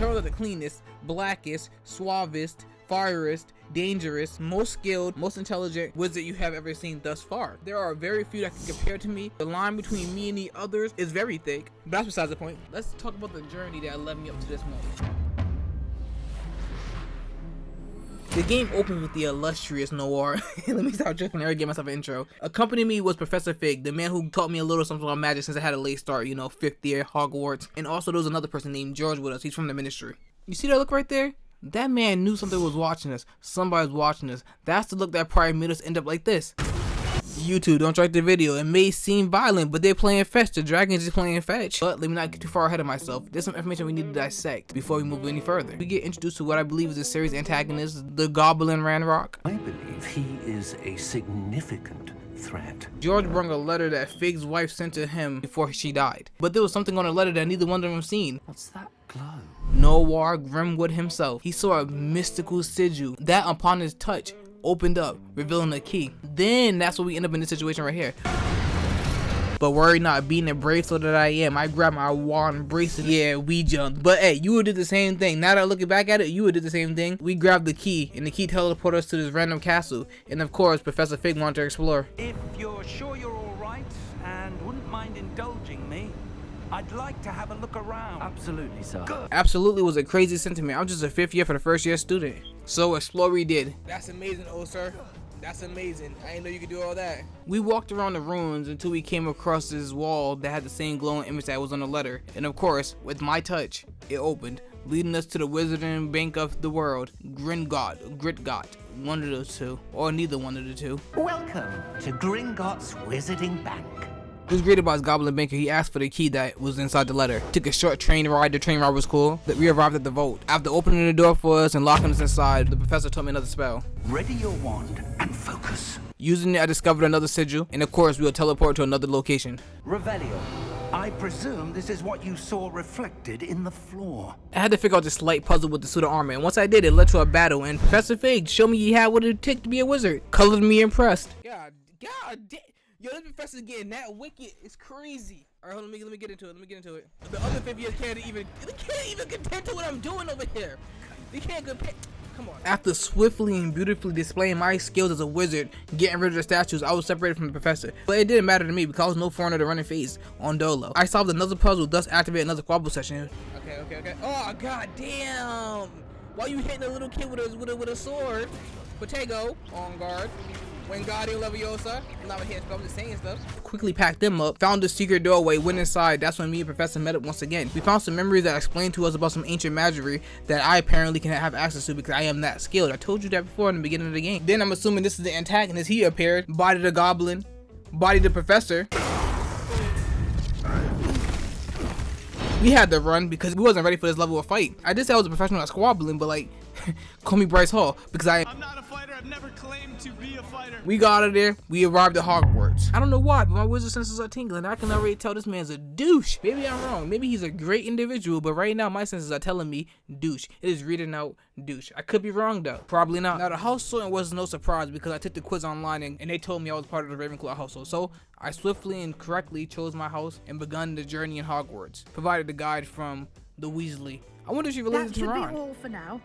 turtles are the cleanest, blackest, suavest, firest, dangerous, most skilled, most intelligent wizard you have ever seen thus far. There are very few that can compare to me. The line between me and the others is very thick, but that's besides the point. Let's talk about the journey that led me up to this moment. The game opens with the illustrious Noir. Let me stop joking. I already gave myself an intro. Accompanying me was Professor Fig, the man who taught me a little something on magic since I had a late start, you know, 5th year Hogwarts. And also there was another person named George with us. He's from the ministry. You see that look right there? That man knew something was watching us. Somebody's watching us. That's the look that probably made us end up like this. You two, don't strike the video. It may seem violent, but they're playing fetch. The dragon's just playing fetch. But let me not get too far ahead of myself. There's some information we need to dissect before we move any further. We get introduced to what I believe is the series antagonist, the Goblin Ranrock. I believe he is a significant threat. George brought a letter that Fig's wife sent to him before she died. But there was something on the letter that neither one of them seen. What's that glow? Noir Grimwood himself. He saw a mystical sigil that upon his touch opened up, revealing a key. Then that's when we end up in this situation right here. But worry not, being a brave soul that I am, I grabbed my wand bracelet. Yeah, we jumped. But hey, you would do the same thing. Now that I'm looking back at it, you would do the same thing. We grabbed the key, and the key teleported us to this random castle. And of course, Professor Fig wanted to explore. If you're sure you're all right and wouldn't mind indulging me, I'd like to have a look around. Absolutely, sir. Good. Absolutely was a crazy sentiment. I'm just a 5th year for the 1st year student. So explore we did. That's amazing, oh sir. That's amazing. I didn't know you could do all that. We walked around the ruins until we came across this wall that had the same glowing image that was on the letter. And of course, with my touch, it opened, leading us to the Wizarding Bank of the World. Gritgot, one of those two, or neither one of the two. Welcome to Gringotts Wizarding Bank. He was greeted by his goblin banker. He asked for the key that was inside the letter. Took a short train ride. The train ride was cool. We arrived at the vault. After opening the door for us and locking us inside, the professor taught me another spell. Ready your wand and focus. Using it, I discovered another sigil, and of course, we will teleport to another location. Revelio. I presume this is what you saw reflected in the floor. I had to figure out this slight puzzle with the suit of armor, and once I did, it led to a battle, and Professor Fig showed me he had what it took to be a wizard. Colored me impressed. God damn. Yo, this professor's getting that wicked. It's crazy. All right, hold on, let me get into it. The other 5th years can't even compare to what I'm doing over here. They can't compare. Come on. After swiftly and beautifully displaying my skills as a wizard, getting rid of the statues, I was separated from the professor. But it didn't matter to me because I was no foreigner to running face on Dolo. I solved another puzzle, thus activated another squabble session. Okay. Oh, god damn. Why you hitting a little kid with a sword? Protego, on guard. Wingardium Leviosa. I'm not here, I'm just saying stuff. Quickly packed them up, found the secret doorway, went inside. That's when me and Professor met up once again. We found some memories that explained to us about some ancient magic that I apparently can have access to because I am that skilled. I told you that before in the beginning of the game. Then I'm assuming this is the antagonist. He appeared, bodied the goblin, bodied the professor. We had to run because we wasn't ready for this level of fight. I did say I was a professional at squabbling, but like, call me Bryce Hall because I'm not a fighter. I've never claimed to be a fighter. We got out of there. We arrived at Hogwarts. I don't know why, but my wizard senses are tingling. I can already tell this man's a douche. Maybe I'm wrong. Maybe he's a great individual, but right now my senses are telling me douche. It is reading out douche. I could be wrong though. Probably not. Now the house sorting was no surprise because I took the quiz online and they told me I was part of the Ravenclaw household. So I swiftly and correctly chose my house and begun the journey in Hogwarts. Provided the guide from the Weasley. I wonder if she related to Ron. That should be all for now.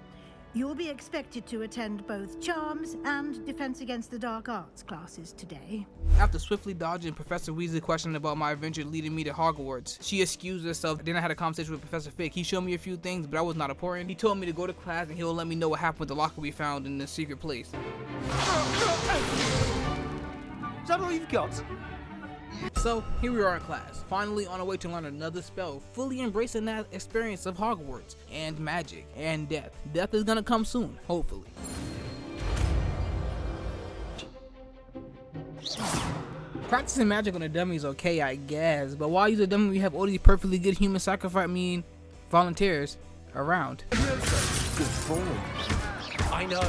You'll be expected to attend both Charms and Defense Against the Dark Arts classes today. After swiftly dodging Professor Weasley's question about my adventure leading me to Hogwarts, she excused herself. Then I had a conversation with Professor Fig. He showed me a few things, but that was not important. He told me to go to class and he'll let me know what happened with the locker we found in the secret place. Is that all you've got? So here we are in class, finally on our way to learn another spell, fully embracing that experience of Hogwarts and magic and death. Death is gonna come soon, hopefully. Practicing magic on a dummy is okay, I guess, but why use a dummy when we have all these perfectly good human volunteers around? Good form. I know.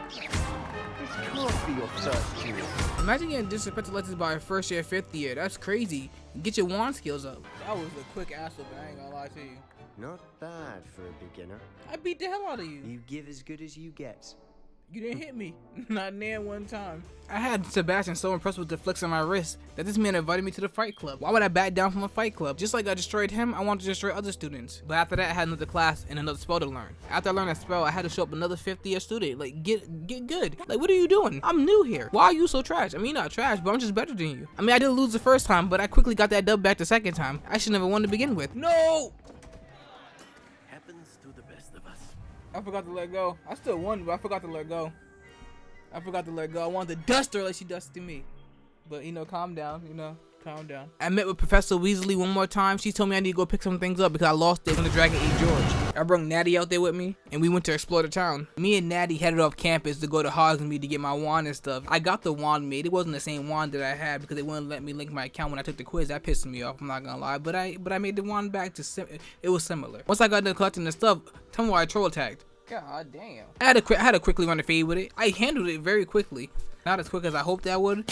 This can't be your first year. Imagine getting disrespected like this by a 1st year, 5th year. That's crazy. Get your wand skills up. That was a quick ass whooping, I ain't gonna lie to you. Not bad for a beginner. I beat the hell out of you. You give as good as you get. You didn't hit me. Not near one time. I had Sebastian so impressed with the flicks on my wrist that this man invited me to the fight club. Why would I back down from a fight club? Just like I destroyed him, I wanted to destroy other students. But after that, I had another class and another spell to learn. After I learned that spell, I had to show up another 50th student. Like, get good. Like, what are you doing? I'm new here. Why are you so trash? I mean, you're not trash, but I'm just better than you. I mean, I didn't lose the first time, but I quickly got that dub back the second time. I should never won to begin with. No! Happens to the best of us. I forgot to let go. I still won, but I forgot to let go. I wanted to dust her like she dusted me. But, you know, calm down, calm down. I met with Professor Weasley one more time. She told me I need to go pick some things up because I lost it when the dragon ate George. I brought Natty out there with me, and we went to explore the town. Me and Natty headed off campus to go to Hogsmeade to get my wand and stuff. I got the wand made. It wasn't the same wand that I had because they wouldn't let me link my account when I took the quiz. That pissed me off, I'm not gonna lie. But I made the wand back to it was similar. Once I got done collecting the stuff, tell me why I troll attacked. God damn. I had to quickly run the fade with it. I handled it very quickly. Not as quick as I hoped I would.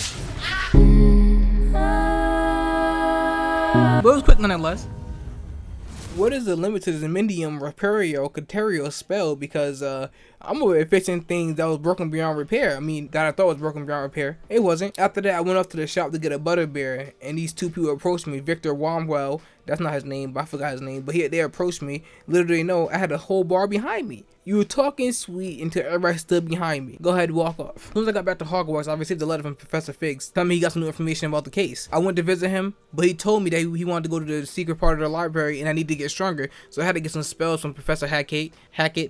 But it was quick nonetheless. What is the limit to the Mindium Repario Caterio spell? Because I'm over here fixing things that was broken beyond repair. I mean, that I thought was broken beyond repair. It wasn't. After that, I went up to the shop to get a butterbeer, and these two people approached me. Victor Womwell, that's not his name, but I forgot his name. But they approached me. Literally, no, I had a whole bar behind me. You were talking sweet until everybody stood behind me. Go ahead, walk off. As soon as I got back to Hogwarts, I received a letter from Professor Figgs telling me he got some new information about the case. I went to visit him, but he told me that he wanted to go to the secret part of the library and I need to get stronger. So I had to get some spells from Professor Hackett,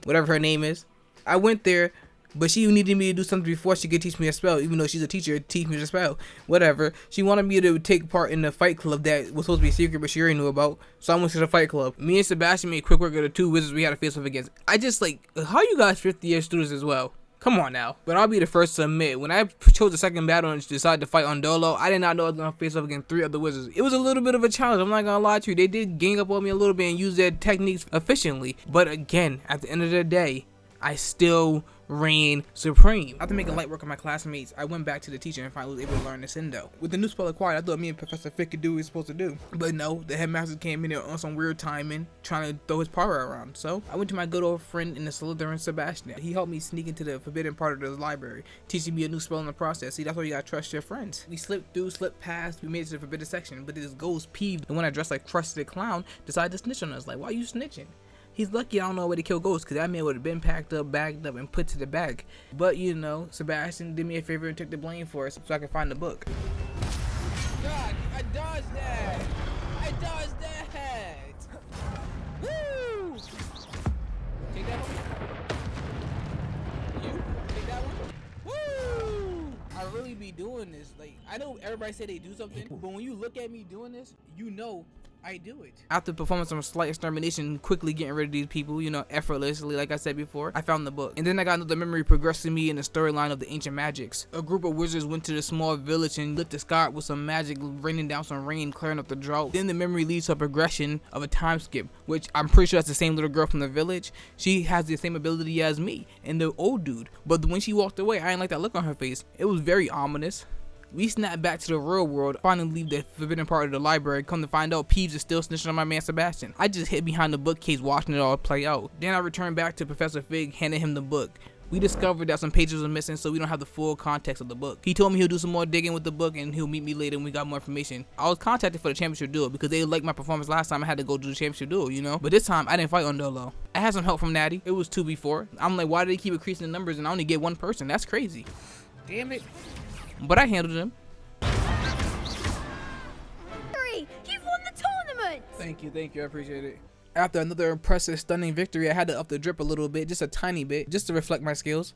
whatever her name is. I went there, but she needed me to do something before she could teach me a spell, even though she's a teacher, teach me the spell. Whatever. She wanted me to take part in the fight club that was supposed to be secret, but she already knew about. So I went to the fight club. Me and Sebastian made quick work of the two wizards we had to face off against. I just how you guys 50-year students as well? Come on now. But I'll be the first to admit, when I chose the second battle and decided to fight on Dolo, I did not know I was going to face off against 3 other wizards. It was a little bit of a challenge, I'm not going to lie to you. They did gang up on me a little bit and use their techniques efficiently. But again, at the end of the day, I still reign supreme. After making light work of my classmates, I went back to the teacher and finally was able to learn the Sindo. With the new spell acquired, I thought me and Professor Fick could do what we were supposed to do. But no, the headmaster came in there on some weird timing, trying to throw his power around. So I went to my good old friend in the Slytherin, Sebastian. He helped me sneak into the forbidden part of the library, teaching me a new spell in the process. See, that's why you gotta trust your friends. We slipped past, we made it to the forbidden section, but this ghost peeved, and when I dressed like Krusty the Clown, decided to snitch on us. Like, why are you snitching? He's lucky I don't know where to kill ghosts, because that man would have been packed up, bagged up, and put to the back. But, you know, Sebastian did me a favor and took the blame for us so I could find the book. God, I dodged that! Woo! Take that one? You? Take that one? Woo! I really be doing this. Like, I know everybody say they do something, but when you look at me doing this, you know I do it. After performing some slight extermination, quickly getting rid of these people, you know, effortlessly, like I said before, I found the book. And then I got another memory progressing me in the storyline of the ancient magics. A group of wizards went to the small village and lit the sky with some magic, raining down some rain, clearing up the drought. Then the memory leads to a progression of a time skip, which I'm pretty sure that's the same little girl from the village. She has the same ability as me and the old dude. But when she walked away, I didn't like that look on her face. It was very ominous. We snapped back to the real world, finally leave the forbidden part of the library. Come to find out, Peeves is still snitching on my man Sebastian. I just hid behind the bookcase watching it all play out. Then I returned back to Professor Fig, handed him the book. We discovered that some pages were missing, so we don't have the full context of the book. He told me he'll do some more digging with the book and he'll meet me later when we got more information. I was contacted for the championship duel because they liked my performance last time. I had to go do the championship duel, you know? But this time, I didn't fight on Dolo. I had some help from Natty. It was 2v4. I'm like, why do they keep increasing the numbers and I only get one person? That's crazy. Damn it. But I handled him. You've won the tournament! Thank you, I appreciate it. After another impressive, stunning victory, I had to up the drip a little bit, just a tiny bit, just to reflect my skills.